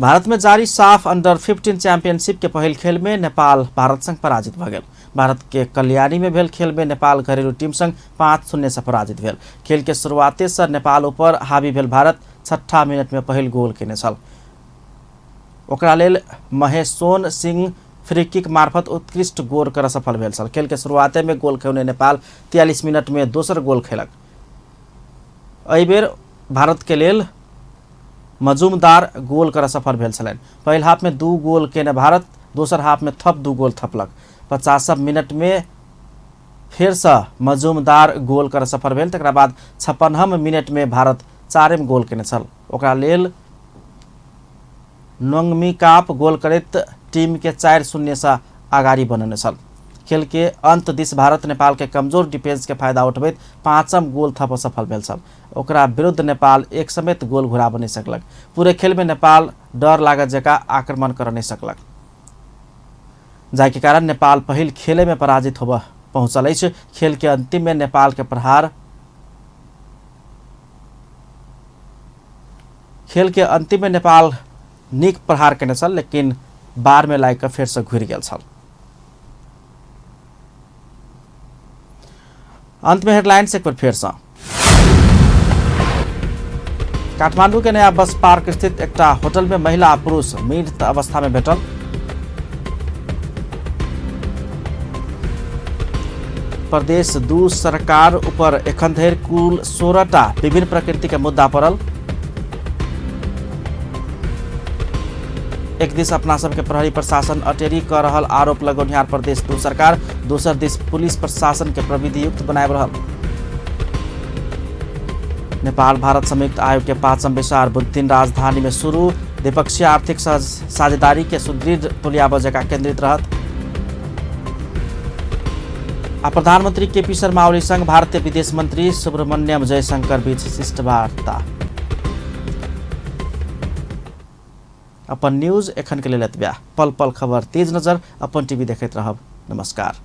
भारत में जारी साफ अंडर 15 चैंपियनशिप के पहल खेल में नेपाल भारत संग पराजित भ गेल। भारत के कल्याणी में भेल खेल में नेपाल घरेलू टीम संग 5-0 से पराजित भेल। खेल के शुरुआते से नेपाल ऊपर हावी भेल भारत 6ठा मिनट में पहल गोल केने छल। ओकरा लेल महेशोन सिंह फ्री किक मार्फत उत्कृष्ट गोल कर सफल भेल छल। खेल के शुरुआते में गोल खेउने नेपाल 43 मिनट में दोसर गोल खेलक। एहि बेर भारत के लेल मजुमदार गोल कर सफल भेल छलनि। पहिल हाफ में 2 गोल केने भारत दोसर हाफ में थप 2 गोल थपलक। 50 मिनट में फिर से मजुमदार गोल कर सफल भेल। तकरा बाद 56 मिनट में भारत 4 गोल केने छल। ओकरा लेल नोंगमी काप गोल करैत टीम के 4-0 से आगाड़ी बनने छल। खेल के अंत दिस भारत नेपाल के कमजोर डिफेंस के फायदा उठबैत 5म गोल थप सफल भेल छल। ओकरा विरुद्ध नेपाल एक समेत गोल घुराब नहीं सकलक। पूरे खेल में नेपाल डर लागत जका आक्रमण कर नहीं सकलक, जाके कारण नेपाल पहिल खेले में पराजित होब पहुंचल अछि। खेल के अंतिम में नेपाल के प्रहार नीक प्रहार केने छल, लेकिन बार में लाग फिर से घुरि गेल छल। अंत में हेडलाइंस एक बार फिर से। काठमांडू के नया बस पार्क स्थित एक होटल में महिला आ पुरुष मृत अवस्था में भेटल। प्रदेश 2 सरकार ऊपर एखन धरि कुल 16टा विभिन्न प्रकृति के मुद्दा पड़ल। एक दिस अपना सबके प्रहरी प्रशासन अटेरी कर रहल आरोप लगौनिहार प्रदेश 2 सरकार, दोसर दिस पुलिस प्रशासन के प्रविधि युक्त बनाए रहल। नेपाल भारत संयुक्त आयोग के 5म विचार बुद्धिन राजधानी में शुरू। द्विपक्षीय आर्थिक साझेदारी के सुदृढ़ पुलिया बजेका केंद्रित रहत। प्रधानमंत्री केपी शर्मा ओली संग भारतीय विदेश मंत्री सुब्रमण्यम जयशंकर बीच शिष्टवार्ता। अपन न्यूज एखन के लेल एतबा। पल पल खबर तेज नजर अपन टीवी देखैत रहब। नमस्कार।